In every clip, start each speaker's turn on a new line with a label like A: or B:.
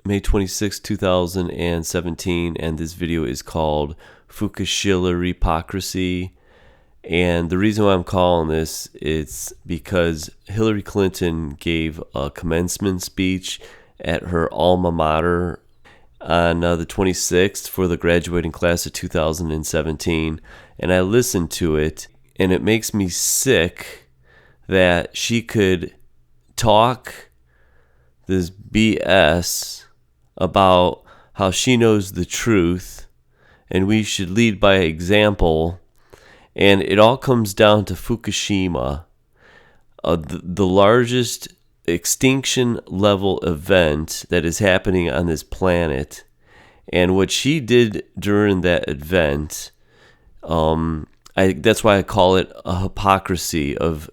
A: May 26, 2017, and this video is called FukusHILLARYpocrisy. And the reason why I'm calling this is because Hillary Clinton gave a commencement speech at her alma mater on the 26th for the graduating class of 2017, and I listened to it, and it makes me sick that she could talk this BS about how she knows the truth and we should lead by example, and it all comes down to Fukushima, the largest extinction level event that is happening on this planet. And what she did during that event, that's why I call it a hypocrisy of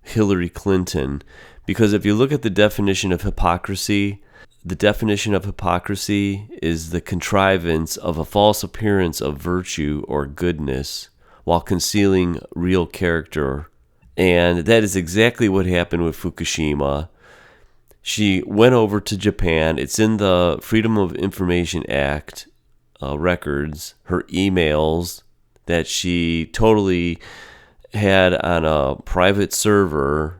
A: Hillary Clinton. Because if you look at the definition of hypocrisy, the definition of hypocrisy is the contrivance of a false appearance of virtue or goodness while concealing real character. And that is exactly what happened with Fukushima. She went over to Japan. It's in the Freedom of Information Act records, her emails that she totally had on a private server.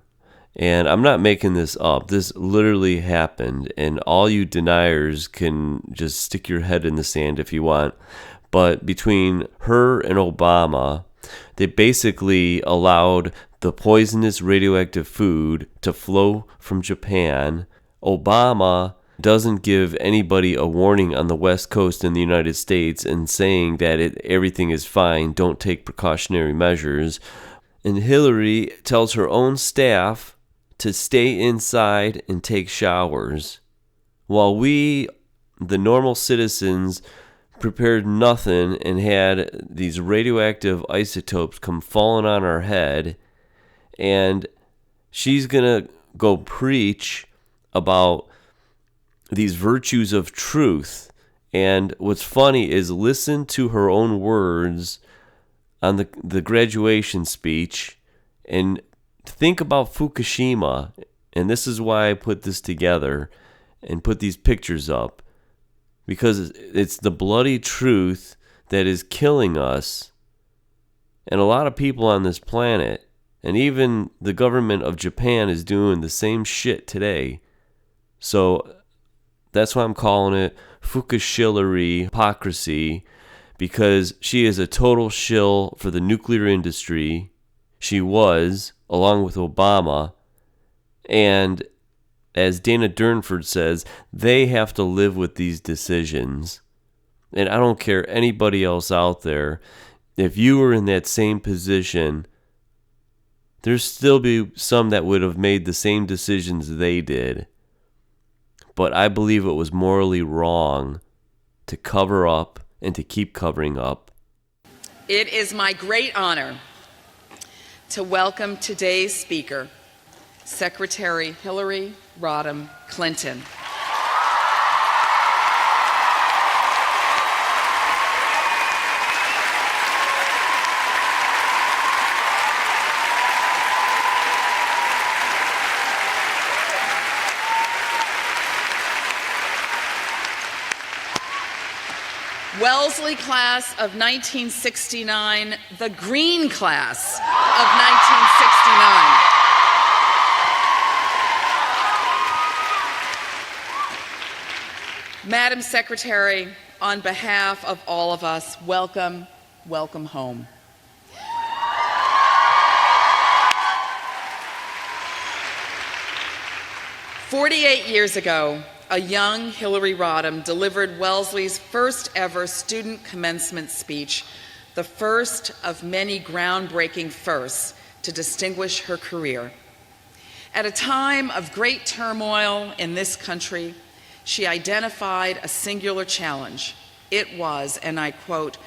A: And I'm not making this up. This literally happened. And all you deniers can just stick your head in the sand if you want. But between her and Obama, they basically allowed the poisonous radioactive food to flow from Japan. Obama doesn't give anybody a warning on the West Coast in the United States and saying that everything is fine, don't take precautionary measures. And Hillary tells her own staff to stay inside and take showers, while we, the normal citizens, prepared nothing and had these radioactive isotopes come falling on our head. And she's going to go preach about these virtues of truth. And what's funny is listen to her own words on the graduation speech and think about Fukushima. And this is why I put this together and put these pictures up. Because it's the bloody truth that is killing us and a lot of people on this planet. And even the government of Japan is doing the same shit today. So that's why I'm calling it FukusHILLARYpocrisy, because she is a total shill for the nuclear industry. She was, along with Obama. And as Dana Durnford says, they have to live with these decisions. And I don't care anybody else out there. If you were in that same position, there's still be some that would have made the same decisions they did. But I believe it was morally wrong to cover up and to keep covering up.
B: It is my great honor to welcome today's speaker, Secretary Hillary Rodham Clinton. Wellesley class of 1969, the Green class of 1969. Madam Secretary, on behalf of all of us, welcome, welcome home. "48 years ago, a young Hillary Rodham delivered Wellesley's first ever student commencement speech, the first of many groundbreaking firsts to distinguish her career. At a time of great turmoil in this country, she identified a singular challenge. It was, and I quote,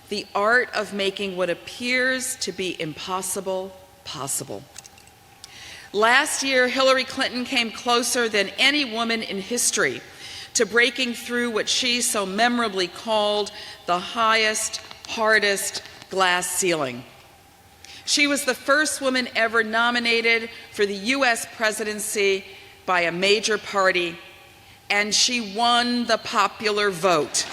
B: "the art of making what appears to be impossible, possible." Last year, Hillary Clinton came closer than any woman in history to breaking through what she so memorably called the highest, hardest glass ceiling. She was the first woman ever nominated for the U.S. presidency by a major party and she won the popular vote.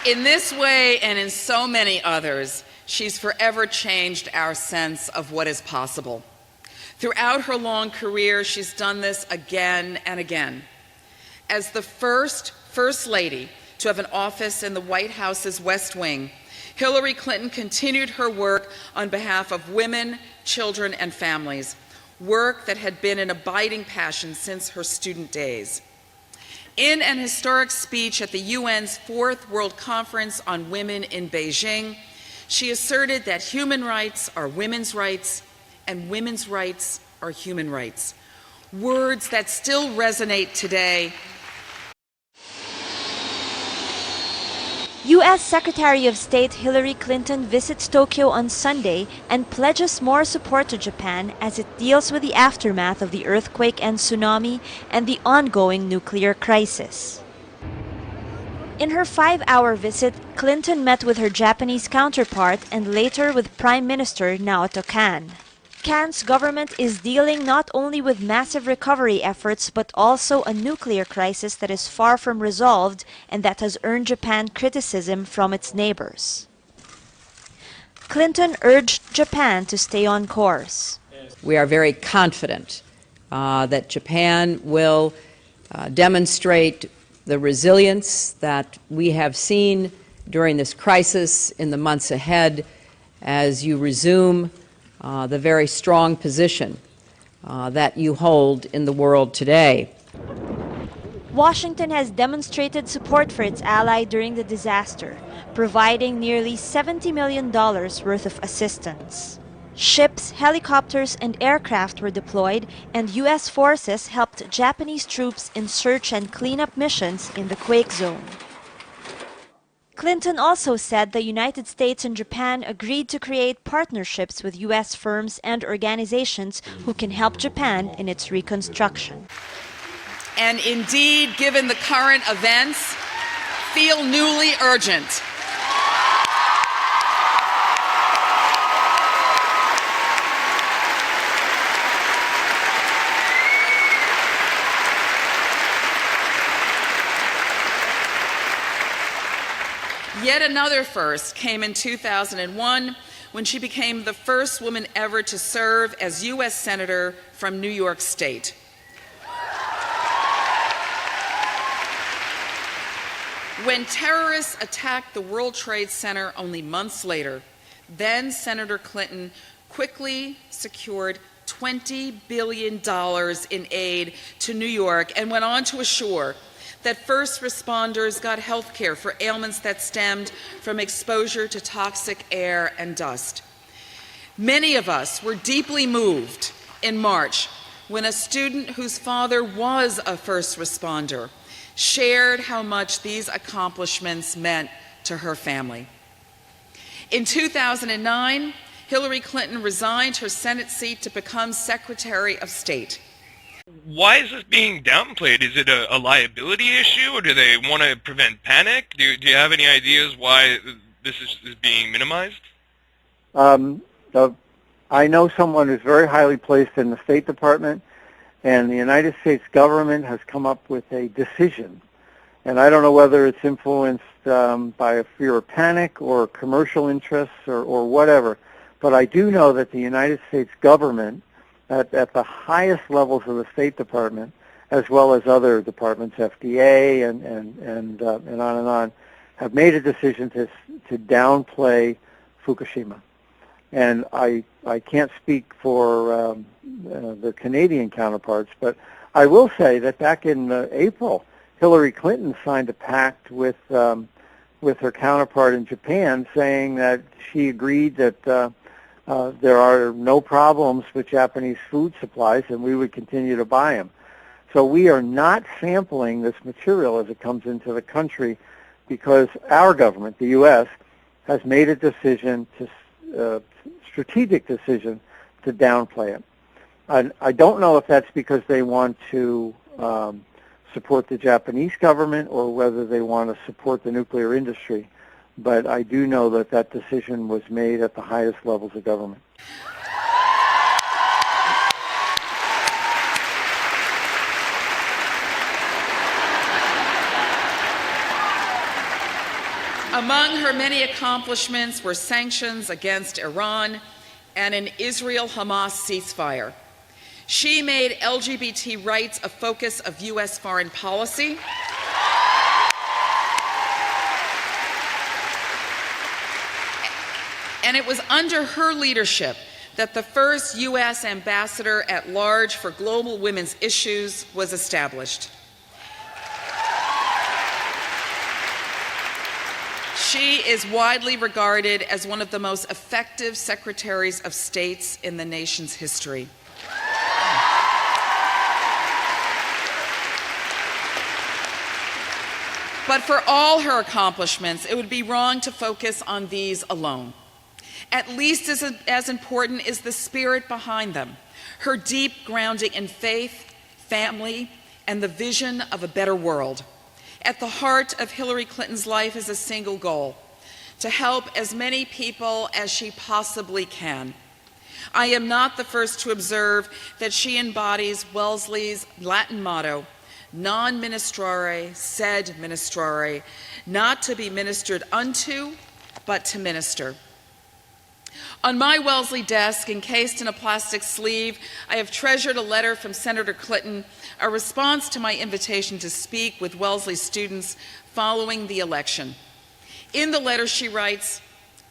B: In this way and in so many others, she's forever changed our sense of what is possible. Throughout her long career, she's done this again and again. As the first First Lady to have an office in the White House's West Wing, Hillary Clinton continued her work on behalf of women, children, and families, work that had been an abiding passion since her student days. In an historic speech at the UN's Fourth World Conference on Women in Beijing, she asserted that human rights are women's rights and women's rights are human rights, words that still resonate today.
C: U.S. Secretary of State Hillary Clinton visits Tokyo on Sunday and pledges more support to Japan as it deals with the aftermath of the earthquake and tsunami and the ongoing nuclear crisis. In her 5-hour visit, Clinton met with her Japanese counterpart and later with Prime Minister Naoto Kan. Kan's government is dealing not only with massive recovery efforts but also a nuclear crisis that is far from resolved and that has earned Japan criticism from its neighbors. Clinton urged Japan to stay on course.
D: We are very confident that Japan will demonstrate the resilience that we have seen during this crisis in the months ahead as you resume the very strong position that you hold in the world today.
C: Washington has demonstrated support for its ally during the disaster, providing nearly $70 million worth of assistance. Ships, helicopters, and aircraft were deployed, and U.S. forces helped Japanese troops in search and cleanup missions in the quake zone. Clinton also said the United States and Japan agreed to create partnerships with U.S. firms and organizations who can help Japan in its reconstruction.
B: And indeed, given the current events, feel newly urgent. Yet another first came in 2001 when she became the first woman ever to serve as U.S. Senator from New York State. When terrorists attacked the World Trade Center only months later, then Senator Clinton quickly secured $20 billion in aid to New York and went on to assure that first responders got health care for ailments that stemmed from exposure to toxic air and dust. Many of us were deeply moved in March when a student whose father was a first responder shared how much these accomplishments meant to her family. In 2009, Hillary Clinton resigned her Senate seat to become Secretary of State.
E: Why is this being downplayed? Is it a liability issue, or do they want to prevent panic? Do you have any ideas why this is being minimized?
F: I know someone who's very highly placed in the State Department, and the United States government has come up with a decision. And I don't know whether it's influenced by a fear of panic or commercial interests or whatever, but I do know that the United States government at the highest levels of the State Department, as well as other departments, FDA and on, have made a decision to downplay Fukushima. And I can't speak for the Canadian counterparts, but I will say that back in April, Hillary Clinton signed a pact with her counterpart in Japan, saying that she agreed that there are no problems with Japanese food supplies, and we would continue to buy them. So we are not sampling this material as it comes into the country because our government, the U.S., has made a decision, strategic decision, to downplay it. I don't know if that's because they want to support the Japanese government or whether they want to support the nuclear industry, but I do know that that decision was made at the highest levels of government.
B: Among her many accomplishments were sanctions against Iran and an Israel-Hamas ceasefire. She made LGBT rights a focus of U.S. foreign policy. And it was under her leadership that the first U.S. ambassador at large for global women's issues was established. She is widely regarded as one of the most effective secretaries of states in the nation's history. But for all her accomplishments, it would be wrong to focus on these alone. At least as important is the spirit behind them, her deep grounding in faith, family, and the vision of a better world. At the heart of Hillary Clinton's life is a single goal: to help as many people as she possibly can. I am not the first to observe that she embodies Wellesley's Latin motto, non ministrare sed ministrare, not to be ministered unto, but to minister. On my Wellesley desk, encased in a plastic sleeve, I have treasured a letter from Senator Clinton, a response to my invitation to speak with Wellesley students following the election. In the letter she writes,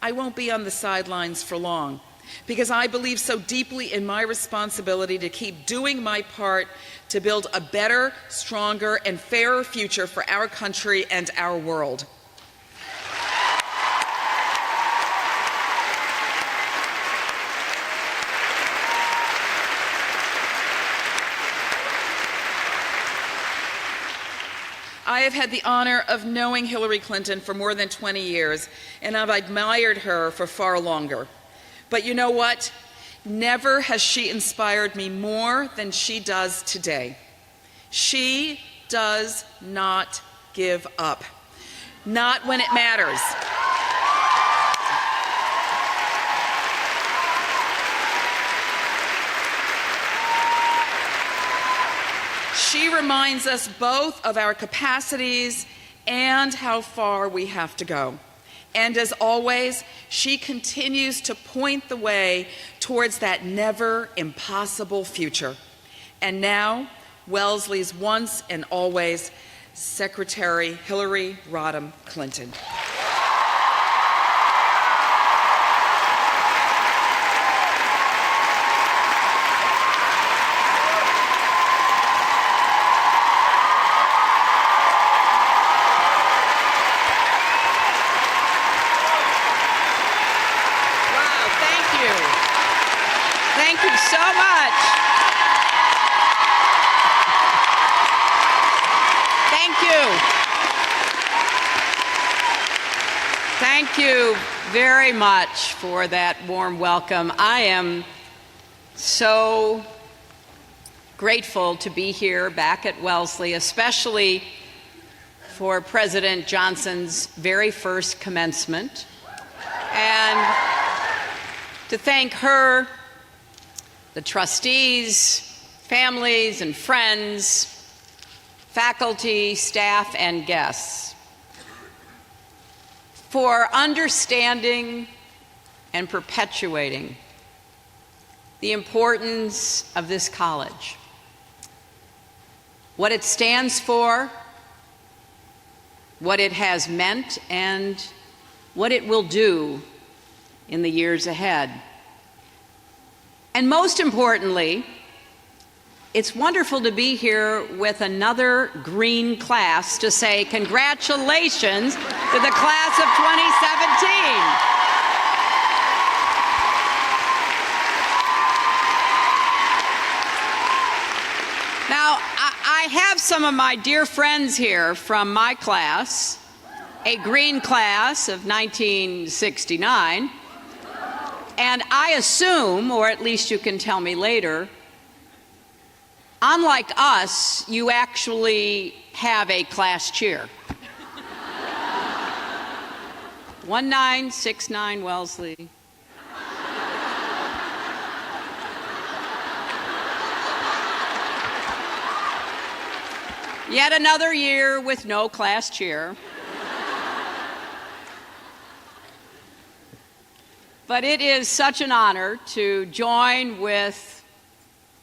B: "I won't be on the sidelines for long, because I believe so deeply in my responsibility to keep doing my part to build a better, stronger, and fairer future for our country and our world." I have had the honor of knowing Hillary Clinton for more than 20 years, and I've admired her for far longer. But you know what? Never has she inspired me more than she does today. She does not give up, not when it matters. She reminds us both of our capacities and how far we have to go. And as always, she continues to point the way towards that never impossible future. And now, Wellesley's once and always Secretary Hillary Rodham Clinton.
D: Thank you so much. Thank you. Thank you very much for that warm welcome. I am so grateful to be here back at Wellesley, especially for President Johnson's very first commencement, and to thank her, the trustees, families and friends, faculty, staff, and guests for understanding and perpetuating the importance of this college, what it stands for, what it has meant, and what it will do in the years ahead. And most importantly, it's wonderful to be here with another green class to say congratulations to the class of 2017. Now, I have some of my dear friends here from my class, a green class of 1969, and I assume, or at least you can tell me later, unlike us, you actually have a class cheer. 1969 Wellesley. Yet another year with no class cheer. But it is such an honor to join with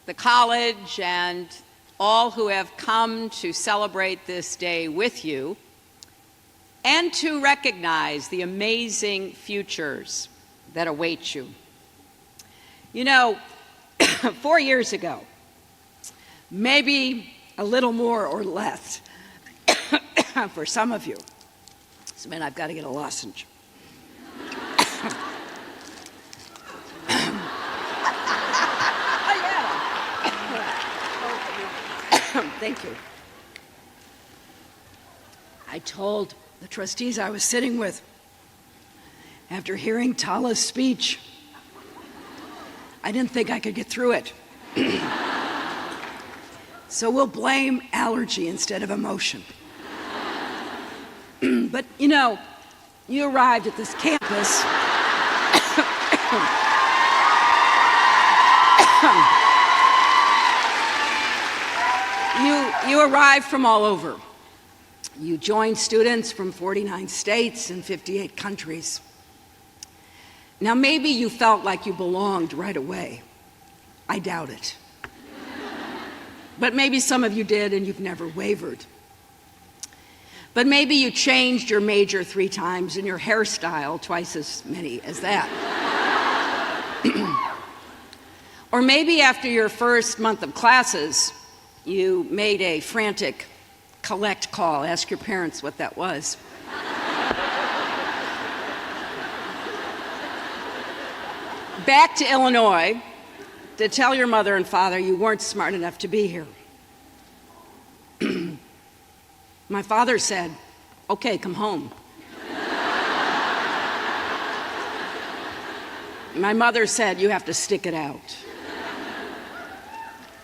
D: the college and all who have come to celebrate this day with you, and to recognize the amazing futures that await you. You know, 4 years ago, maybe a little more or less for some of you. So, man, I've got to get a lozenge. Thank you. I told the trustees I was sitting with, after hearing Tala's speech, I didn't think I could get through it. So we'll blame allergy instead of emotion. But, you know, you arrived at this campus. You arrived from all over. You joined students from 49 states and 58 countries. Now, maybe you felt like you belonged right away. I doubt it. But maybe some of you did and you've never wavered. But maybe you changed your major 3 times and your hairstyle twice as many as that. Or maybe after your first month of classes, you made a frantic collect call. Ask your parents what that was. Back to Illinois to tell your mother and father you weren't smart enough to be here. My father said, "Okay, come home." My mother said, "You have to stick it out."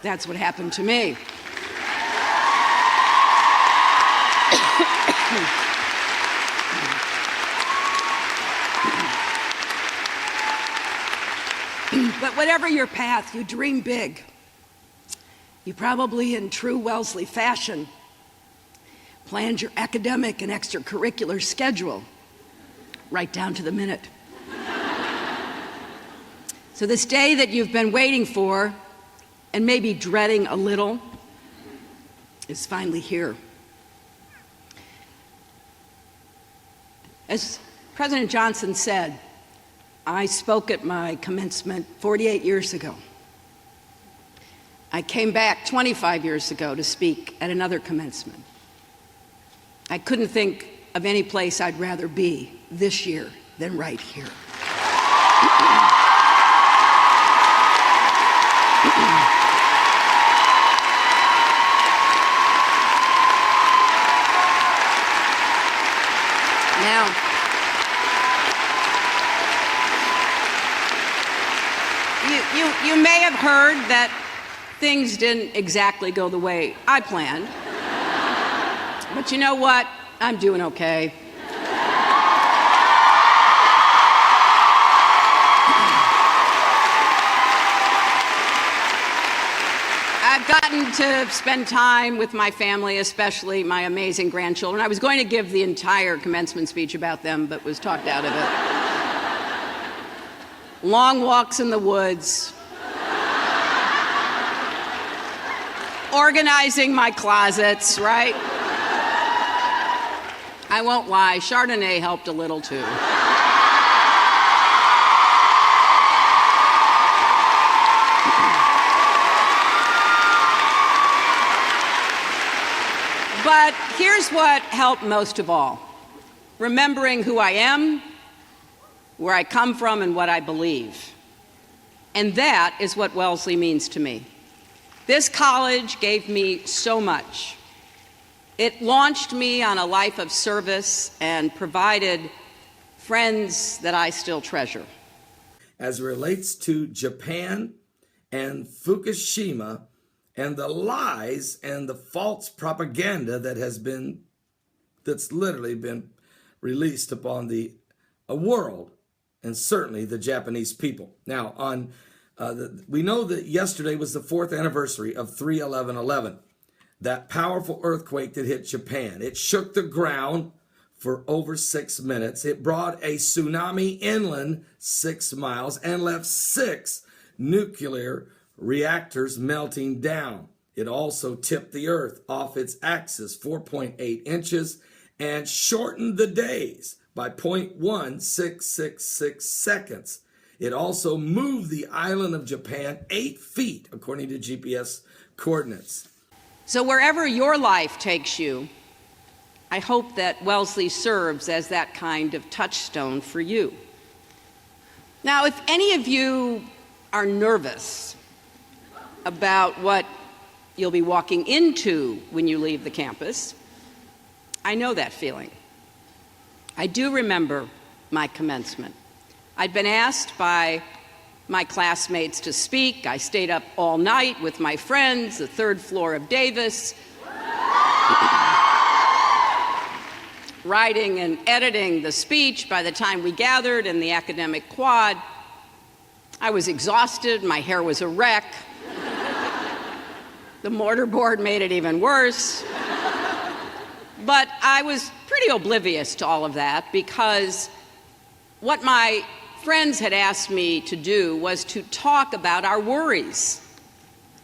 D: That's what happened to me. But whatever your path, you dream big. You probably, in true Wellesley fashion, planned your academic and extracurricular schedule right down to the minute. So this day that you've been waiting for, and maybe dreading a little, is finally here. As President Johnson said, I spoke at my commencement 48 years ago. I came back 25 years ago to speak at another commencement. I couldn't think of any place I'd rather be this year than right here. Now, you may have heard that things didn't exactly go the way I planned. But you know what? I'm doing okay. I've gotten to spend time with my family, especially my amazing grandchildren. I was going to give the entire commencement speech about them, but was talked out of it. Long walks in the woods, organizing my closets, right? I won't lie, Chardonnay helped a little too. But here's what helped most of all: remembering who I am, where I come from, and what I believe. And that is what Wellesley means to me. This college gave me so much. It launched me on a life of service and provided friends that I still treasure.
G: As it relates to Japan and Fukushima and the lies and the false propaganda that's literally been released upon the world, and certainly the Japanese people. Now, we know that yesterday was the 4th anniversary of 3/11/11, that powerful earthquake that hit Japan. It shook the ground for over 6 minutes. It brought a tsunami inland 6 miles and left 6 nuclear reactors melting down. It also tipped the earth off its axis 4.8 inches and shortened the days by 0.1666 seconds. It also moved the island of Japan 8 feet, according to GPS coordinates.
D: So wherever your life takes you, I hope that Wellesley serves as that kind of touchstone for you. Now, if any of you are nervous about what you'll be walking into when you leave the campus, I know that feeling. I do remember my commencement. I'd been asked by my classmates to speak. I stayed up all night with my friends, the 3rd floor of Davis, writing and editing the speech by the time we gathered in the academic quad. I was exhausted, my hair was a wreck. The mortarboard made it even worse. But I was pretty oblivious to all of that, because what my friends had asked me to do was to talk about our worries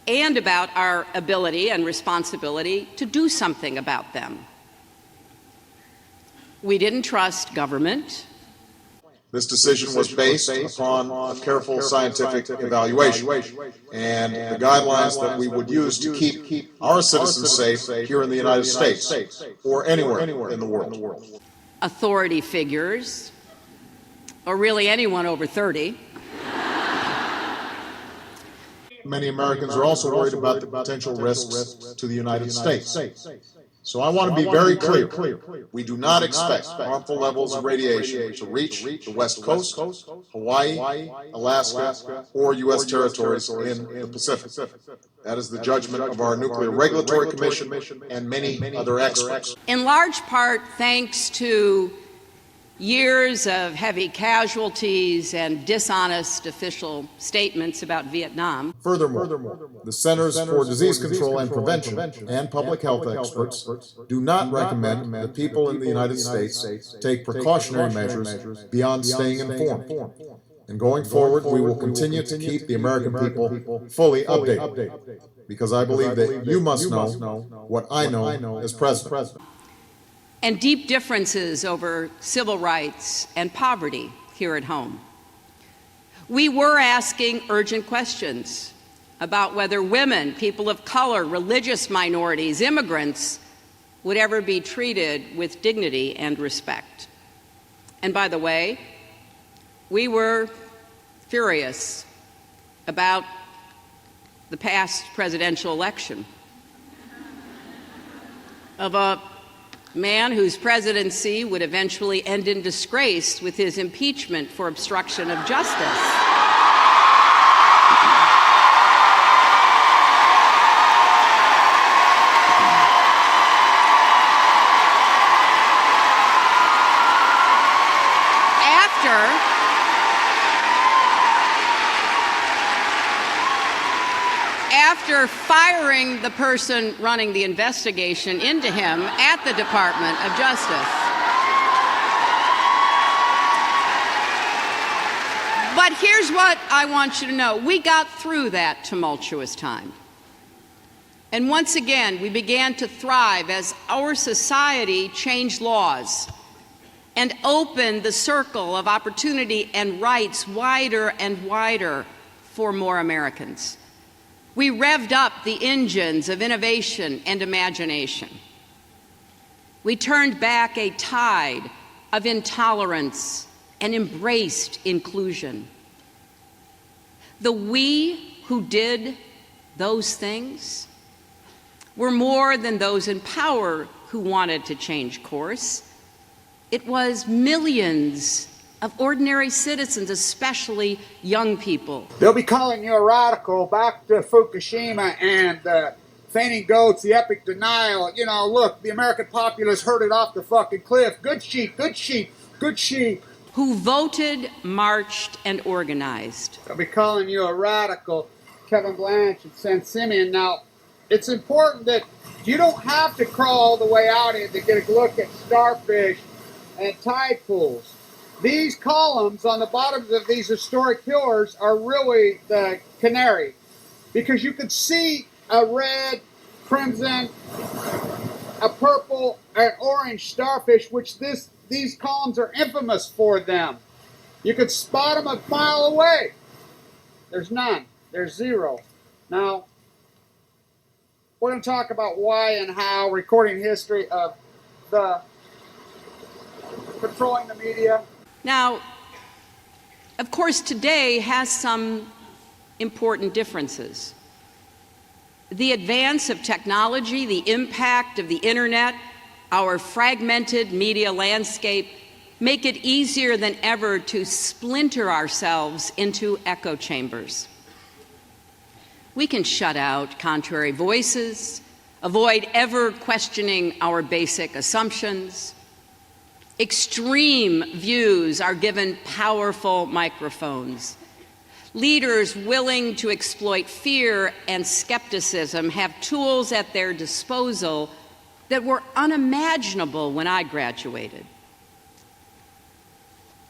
D: and about our ability and responsibility to do something about them. We didn't trust government.
H: This decision was based upon a careful scientific evaluation and the guidelines that we would use to keep our citizens safe here in the United States or anywhere in the world.
D: Authority figures, or really anyone over 30.
H: Many Americans are also worried about the potential risks to the United States. So I want to be very clear. We do not expect harmful levels of radiation to reach the West Coast, Hawaii, Alaska, or U.S. territories in the Pacific. That is the judgment of our Nuclear Regulatory Commission and many other experts.
D: In large part thanks to years of heavy casualties and dishonest official statements about Vietnam.
H: Furthermore, the Centers for Disease Control and Prevention and public health experts do not recommend that people in the United States take precautionary measures beyond staying informed. And going forward, we will continue to keep the American people fully updated, because I believe that you must know what I know as president.
D: And deep differences over civil rights and poverty here at home. We were asking urgent questions about whether women, people of color, religious minorities, immigrants would ever be treated with dignity and respect. And by the way, we were furious about the past presidential election of a man whose presidency would eventually end in disgrace with his impeachment for obstruction of justice. After firing the person running the investigation into him at the Department of Justice. But here's what I want you to know. We got through that tumultuous time. And once again, we began to thrive as our society changed laws and opened the circle of opportunity and rights wider and wider for more Americans. We revved up the engines of innovation and imagination. We turned back a tide of intolerance and embraced inclusion. The we who did those things were more than those in power who wanted to change course. It was millions of ordinary citizens, especially young people.
I: They'll be calling you a radical. Back to Fukushima and fainting goats, the epic denial. You know, look, the American populace heard it off the fucking cliff. Good sheep, good sheep, good sheep.
D: Who voted, marched, and organized.
I: They'll be calling you a radical, Kevin Blanche and San Simeon. Now, it's important that you don't have to crawl all the way out in to get a look at starfish and tide pools. These columns on the bottoms of these historic pillars are really the canary, because you could see a red, crimson, a purple, an orange starfish, which these columns are infamous for them. You could spot them a mile away. There's none. There's zero. Now, we're going to talk about why and how, recording history of the controlling the media.
D: Now, of course, today has some important differences. The advance of technology, the impact of the internet, our fragmented media landscape make it easier than ever to splinter ourselves into echo chambers. We can shut out contrary voices, avoid ever questioning our basic assumptions. Extreme views are given powerful microphones. Leaders willing to exploit fear and skepticism have tools at their disposal that were unimaginable when I graduated.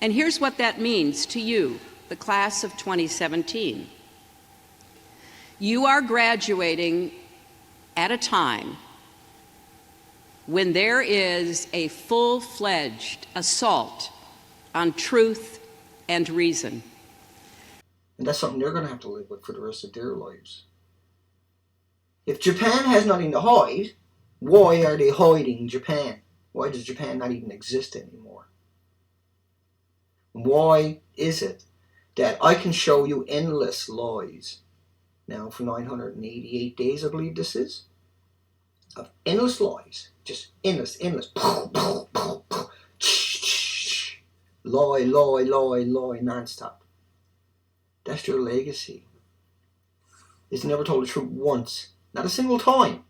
D: And here's what that means to you, the class of 2017. You are graduating at a time when there is a full-fledged assault on truth and reason.
J: And that's something they're going to have to live with for the rest of their lives. If Japan has nothing to hide, why are they hiding Japan? Why does Japan not even exist anymore? Why is it that I can show you endless lies, now for 988 days I believe this is, of endless lies, just endless, lie, non-stop. That's your legacy. It's never told the truth once. Not a single time.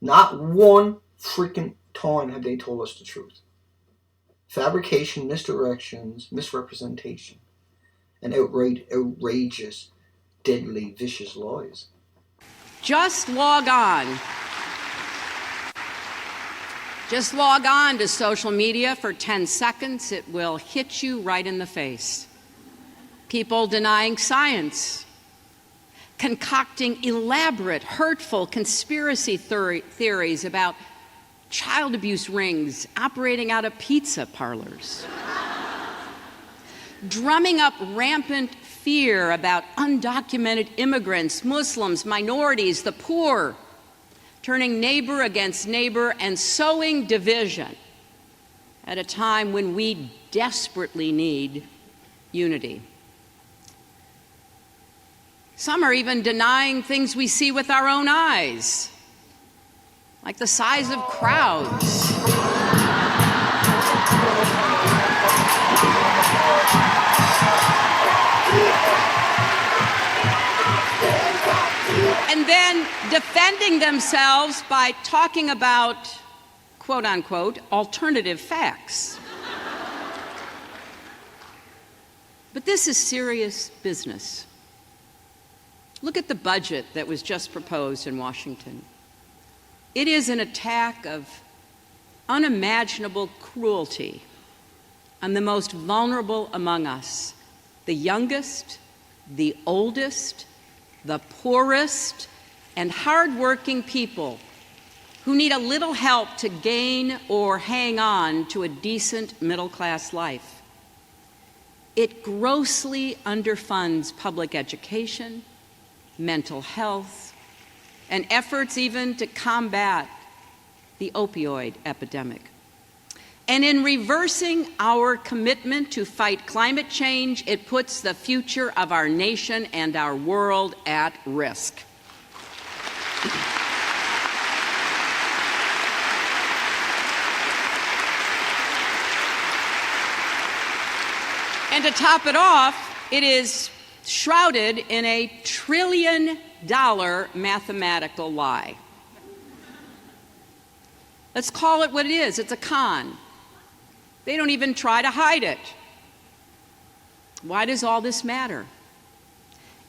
J: Not one freaking time have they told us the truth. Fabrication, misdirections, misrepresentation, and outrageous, deadly, vicious lies.
D: Just log on. Just log on to social media for 10 seconds. It will hit you right in the face. People denying science, concocting elaborate, hurtful conspiracy theories about child abuse rings operating out of pizza parlors, drumming up rampant fear about undocumented immigrants, Muslims, minorities, the poor, turning neighbor against neighbor and sowing division at a time when we desperately need unity. Some are even denying things we see with our own eyes, like the size of crowds. And then defending themselves by talking about, quote unquote, alternative facts. But this is serious business. Look at the budget that was just proposed in Washington. It is an attack of unimaginable cruelty on the most vulnerable among us, the youngest, the oldest, the poorest, and hardworking people who need a little help to gain or hang on to a decent middle-class life. It grossly underfunds public education, mental health, and efforts even to combat the opioid epidemic. And in reversing our commitment to fight climate change, it puts the future of our nation and our world at risk. And to top it off, it is shrouded in a $1 trillion mathematical lie. Let's call it what it is. It's a con. They don't even try to hide it. Why does all this matter?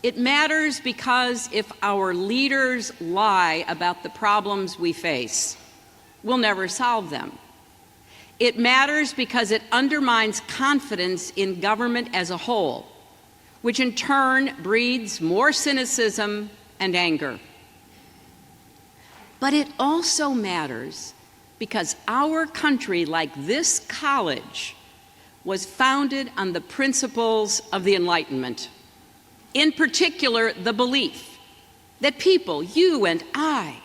D: It matters because if our leaders lie about the problems we face, we'll never solve them. It matters because it undermines confidence in government as a whole, which in turn breeds more cynicism and anger. But it also matters because our country, like this college, was founded on the principles of the Enlightenment. In particular, the belief that people, you and I,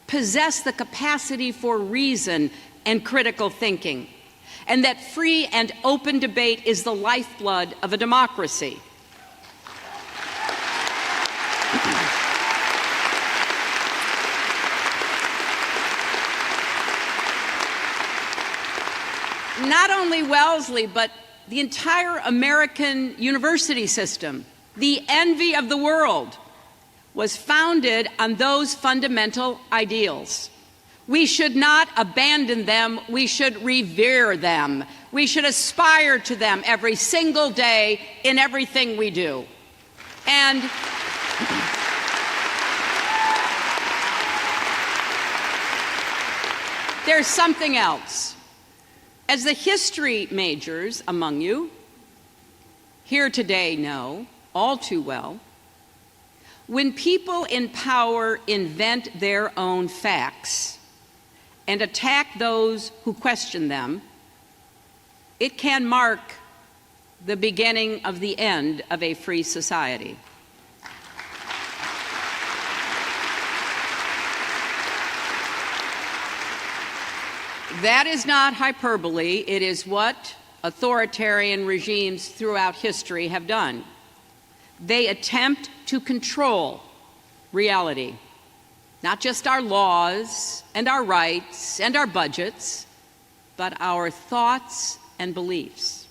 D: possess the capacity for reason and critical thinking, and that free and open debate is the lifeblood of a democracy. Not only Wellesley, but the entire American university system, the envy of the world, was founded on those fundamental ideals. We should not abandon them. We should revere them. We should aspire to them every single day in everything we do. And there's something else. As the history majors among you here today know all too well, when people in power invent their own facts and attack those who question them, it can mark the beginning of the end of a free society. That is not hyperbole. It is what authoritarian regimes throughout history have done. They attempt to control reality, not just our laws and our rights and our budgets, but our thoughts and beliefs.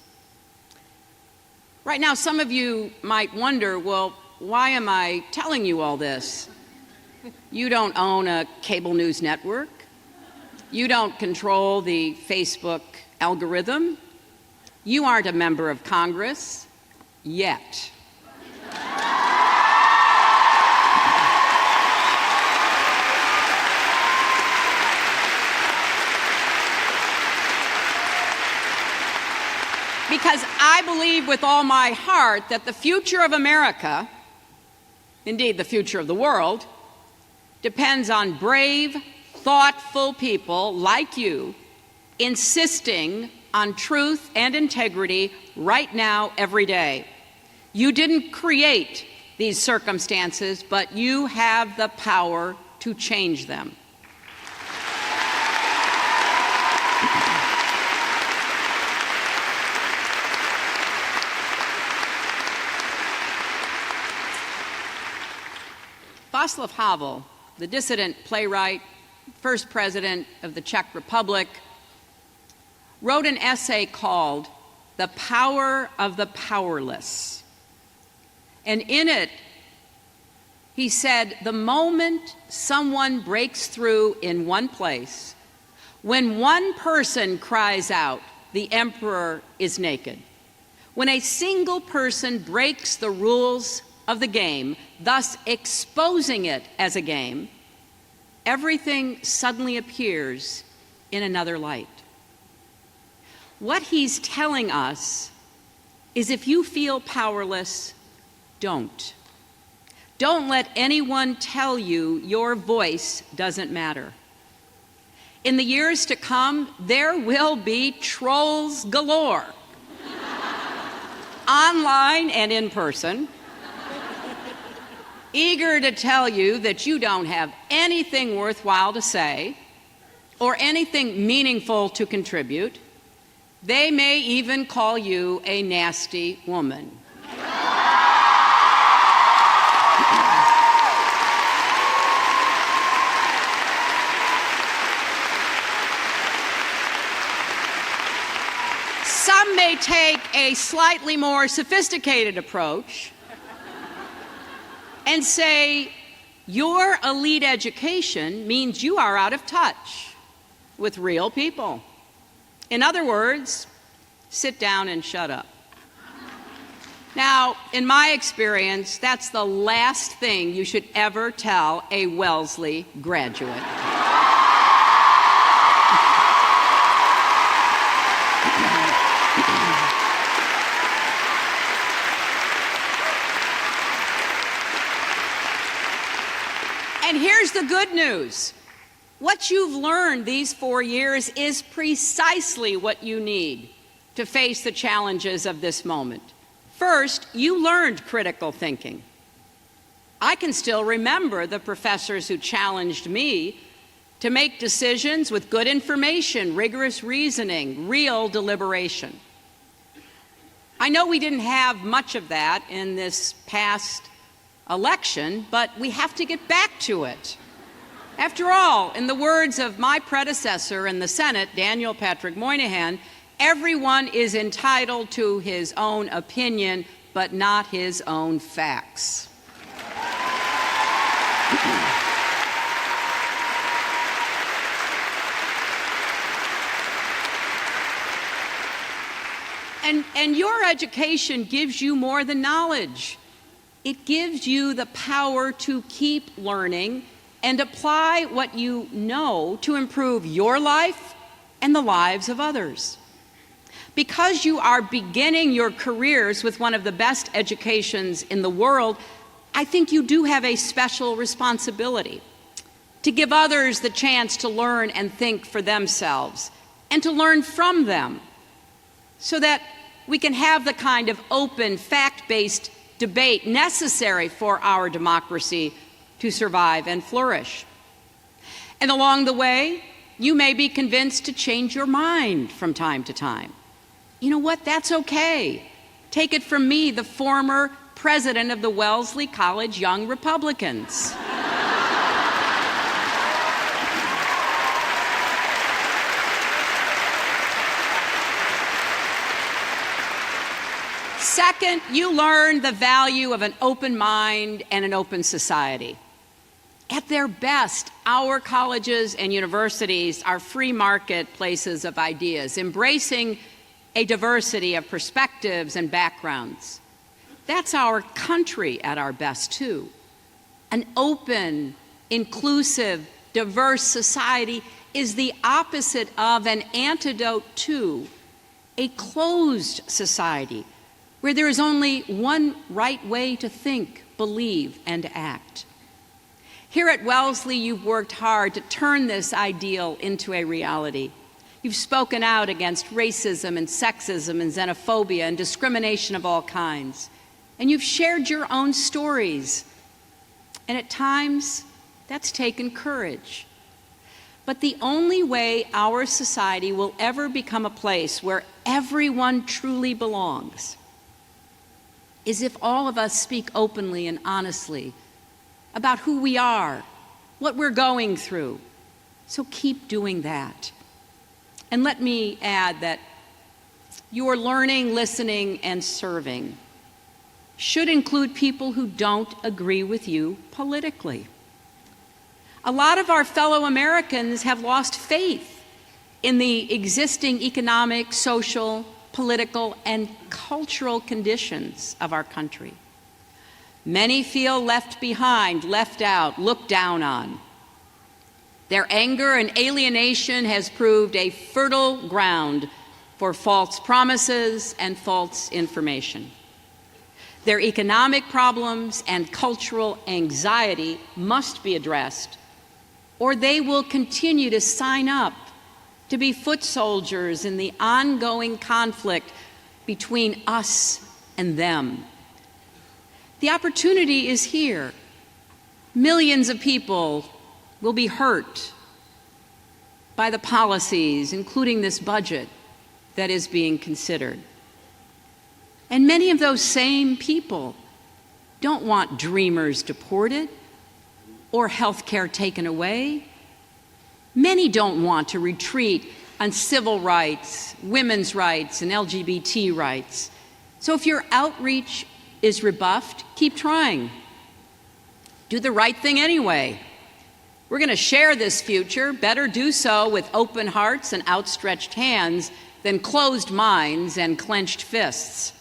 D: Right now, some of you might wonder, well, why am I telling you all this? You don't own a cable news network. You don't control the Facebook algorithm. You aren't a member of Congress yet. Because I believe with all my heart that the future of America, indeed the future of the world, depends on brave, thoughtful people like you insisting on truth and integrity right now, every day. You didn't create these circumstances, but you have the power to change them. Václav Havel, the dissident playwright, first president of the Czech Republic, wrote an essay called The Power of the Powerless. And in it, he said, the moment someone breaks through in one place, when one person cries out, the emperor is naked, when a single person breaks the rules of the game, thus exposing it as a game, everything suddenly appears in another light. What he's telling us is if you feel powerless, don't. Don't let anyone tell you your voice doesn't matter. In the years to come, there will be trolls galore, online and in person, eager to tell you that you don't have anything worthwhile to say or anything meaningful to contribute. They may even call you a nasty woman. Some may take a slightly more sophisticated approach and say your elite education means you are out of touch with real people. In other words, sit down and shut up. Now, in my experience, that's the last thing you should ever tell a Wellesley graduate. And here's the good news. What you've learned these 4 years is precisely what you need to face the challenges of this moment. First, you learned critical thinking. I can still remember the professors who challenged me to make decisions with good information, rigorous reasoning, real deliberation. I know we didn't have much of that in this past election, but we have to get back to it. After all, in the words of my predecessor in the Senate, Daniel Patrick Moynihan, everyone is entitled to his own opinion, but not his own facts. And your education gives you more than knowledge. It gives you the power to keep learning and apply what you know to improve your life and the lives of others. Because you are beginning your careers with one of the best educations in the world, I think you do have a special responsibility to give others the chance to learn and think for themselves and to learn from them so that we can have the kind of open, fact-based debate necessary for our democracy to survive and flourish. And along the way, you may be convinced to change your mind from time to time. You know what? That's okay. Take it from me, the former president of the Wellesley College Young Republicans. Second, you learn the value of an open mind and an open society. At their best, our colleges and universities are free market places of ideas, embracing a diversity of perspectives and backgrounds. That's our country at our best, too. An open, inclusive, diverse society is the opposite of an antidote to a closed society where there is only one right way to think, believe, and act. Here at Wellesley, you've worked hard to turn this ideal into a reality. You've spoken out against racism and sexism and xenophobia and discrimination of all kinds. And you've shared your own stories. And at times, that's taken courage. But the only way our society will ever become a place where everyone truly belongs is if all of us speak openly and honestly about who we are, what we're going through. So keep doing that. And let me add that your learning, listening, and serving should include people who don't agree with you politically. A lot of our fellow Americans have lost faith in the existing economic, social, political, and cultural conditions of our country. Many feel left behind, left out, looked down on. Their anger and alienation has proved a fertile ground for false promises and false information. Their economic problems and cultural anxiety must be addressed, or they will continue to sign up to be foot soldiers in the ongoing conflict between us and them. The opportunity is here. Millions of people will be hurt by the policies, including this budget, that is being considered. And many of those same people don't want dreamers deported or health care taken away. Many don't want to retreat on civil rights, women's rights, and LGBT rights. So if your outreach is rebuffed, keep trying. Do the right thing anyway. We're going to share this future. Better do so with open hearts and outstretched hands than closed minds and clenched fists.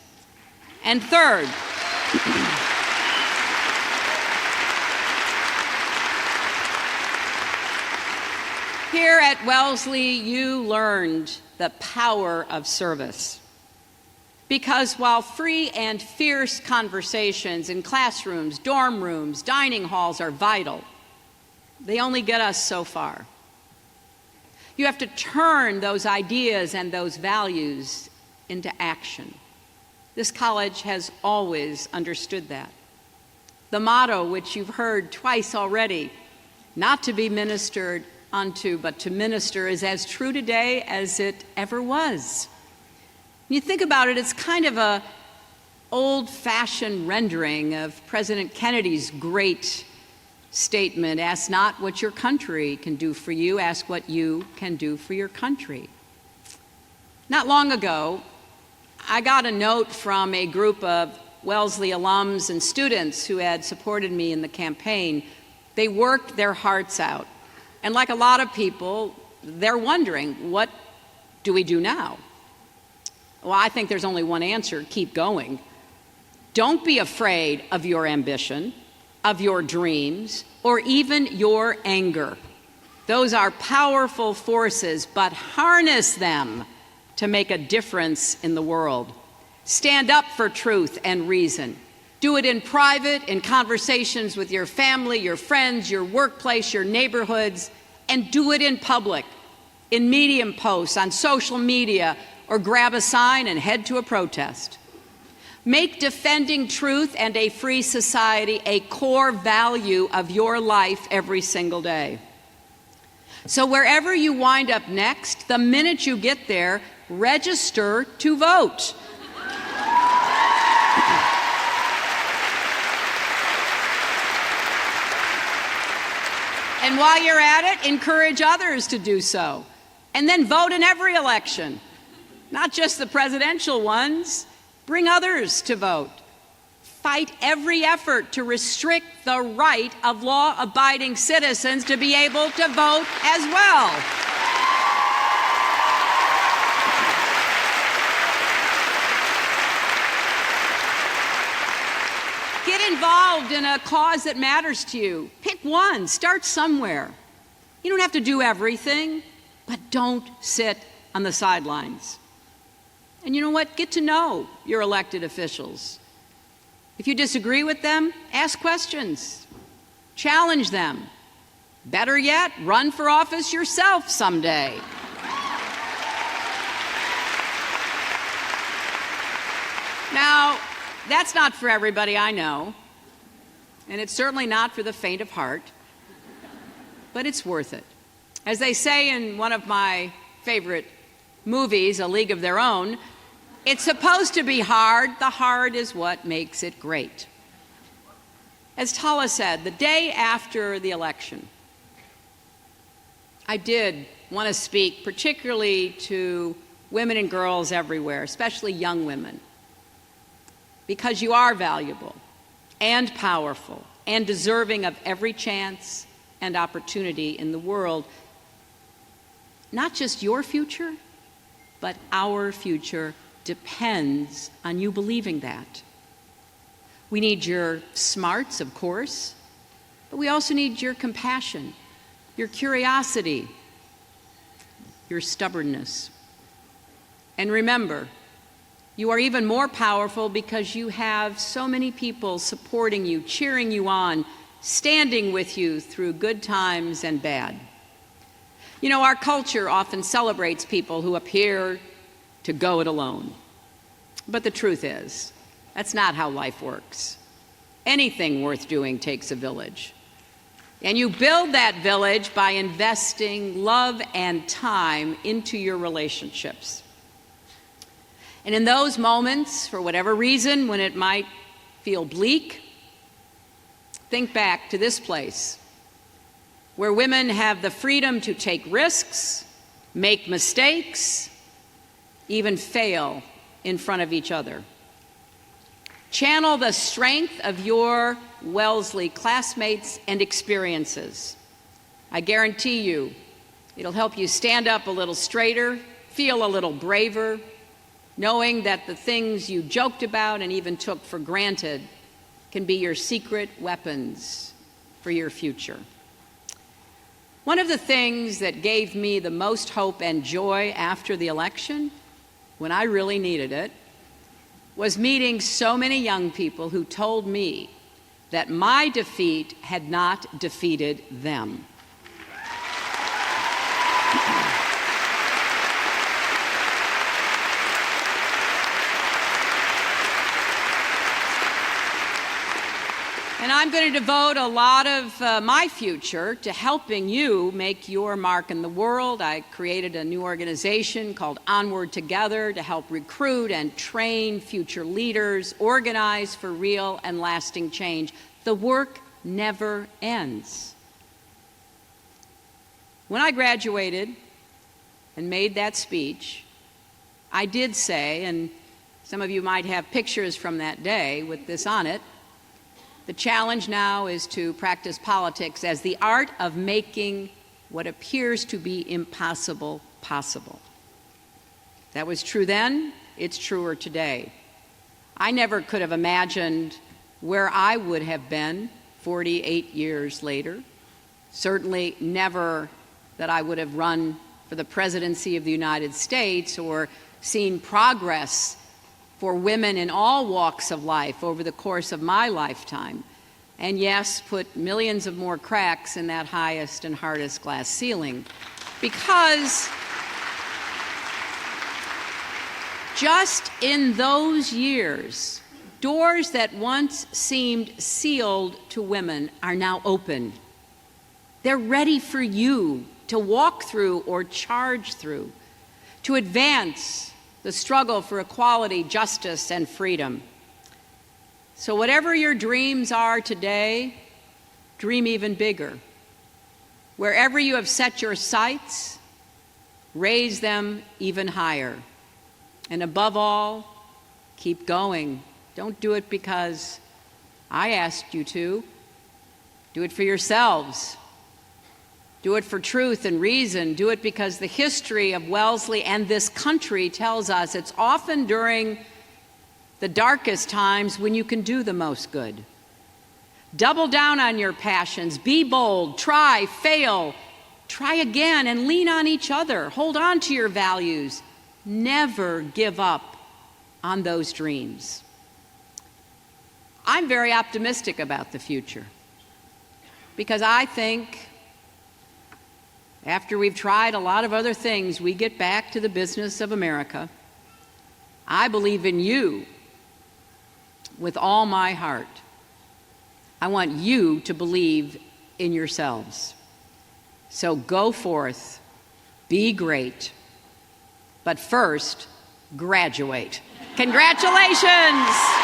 D: And third, here at Wellesley, you learned the power of service. Because while free and fierce conversations in classrooms, dorm rooms, dining halls are vital, they only get us so far. You have to turn those ideas and those values into action. This college has always understood that. The motto, which you've heard twice already, not to be ministered unto, but to minister, is as true today as it ever was. When you think about it, it's kind of a old-fashioned rendering of President Kennedy's great statement, ask not what your country can do for you, ask what you can do for your country. Not long ago, I got a note from a group of Wellesley alums and students who had supported me in the campaign. They worked their hearts out. And like a lot of people, they're wondering, what do we do now? Well, I think there's only one answer: keep going. Don't be afraid of your ambition, of your dreams, or even your anger. Those are powerful forces, but harness them to make a difference in the world. Stand up for truth and reason. Do it in private, in conversations with your family, your friends, your workplace, your neighborhoods, and do it in public, in Medium posts, on social media, or grab a sign and head to a protest. Make defending truth and a free society a core value of your life every single day. So wherever you wind up next, the minute you get there, register to vote. And while you're at it, encourage others to do so. And then vote in every election, not just the presidential ones. Bring others to vote. Fight every effort to restrict the right of law-abiding citizens to be able to vote as well. Get involved in a cause that matters to you. Pick one. Start somewhere. You don't have to do everything, but don't sit on the sidelines. And you know what? Get to know your elected officials. If you disagree with them, ask questions. Challenge them. Better yet, run for office yourself someday. Now, that's not for everybody, I know. And it's certainly not for the faint of heart. But it's worth it. As they say in one of my favorite movies, A League of Their Own, it's supposed to be hard. The hard is what makes it great. As Tala said, the day after the election, I did want to speak particularly to women and girls everywhere, especially young women, because you are valuable and powerful and deserving of every chance and opportunity in the world. Not just your future, but our future depends on you believing that. We need your smarts, of course, but we also need your compassion, your curiosity, your stubbornness. And remember, you are even more powerful because you have so many people supporting you, cheering you on, standing with you through good times and bad. You know, our culture often celebrates people who appear to go it alone. But the truth is, that's not how life works. Anything worth doing takes a village. And you build that village by investing love and time into your relationships. And in those moments, for whatever reason, when it might feel bleak, think back to this place, where women have the freedom to take risks, make mistakes, even fail in front of each other. Channel the strength of your Wellesley classmates and experiences. I guarantee you, it'll help you stand up a little straighter, feel a little braver, knowing that the things you joked about and even took for granted can be your secret weapons for your future. One of the things that gave me the most hope and joy after the election, when I really needed it, was meeting so many young people who told me that my defeat had not defeated them. And I'm going to devote a lot of my future to helping you make your mark in the world. I created a new organization called Onward Together to help recruit and train future leaders, organize for real and lasting change. The work never ends. When I graduated and made that speech, I did say, and some of you might have pictures from that day with this on it, the challenge now is to practice politics as the art of making what appears to be impossible possible. That was true then, it's truer today. I never could have imagined where I would have been 48 years later. Certainly never that I would have run for the presidency of the United States or seen progress for women in all walks of life over the course of my lifetime, and yes, put millions of more cracks in that highest and hardest glass ceiling. Because just in those years, doors that once seemed sealed to women are now open. They're ready for you to walk through or charge through, to advance the struggle for equality, justice, and freedom. So whatever your dreams are today, dream even bigger. Wherever you have set your sights, raise them even higher. And above all, keep going. Don't do it because I asked you to. Do it for yourselves. Do it for truth and reason. Do it because the history of Wellesley and this country tells us it's often during the darkest times when you can do the most good. Double down on your passions. Be bold. Try, fail. Try again and lean on each other. Hold on to your values. Never give up on those dreams. I'm very optimistic about the future because I think after we've tried a lot of other things, we get back to the business of America. I believe in you with all my heart. I want you to believe in yourselves. So go forth, be great, but first, graduate. Congratulations!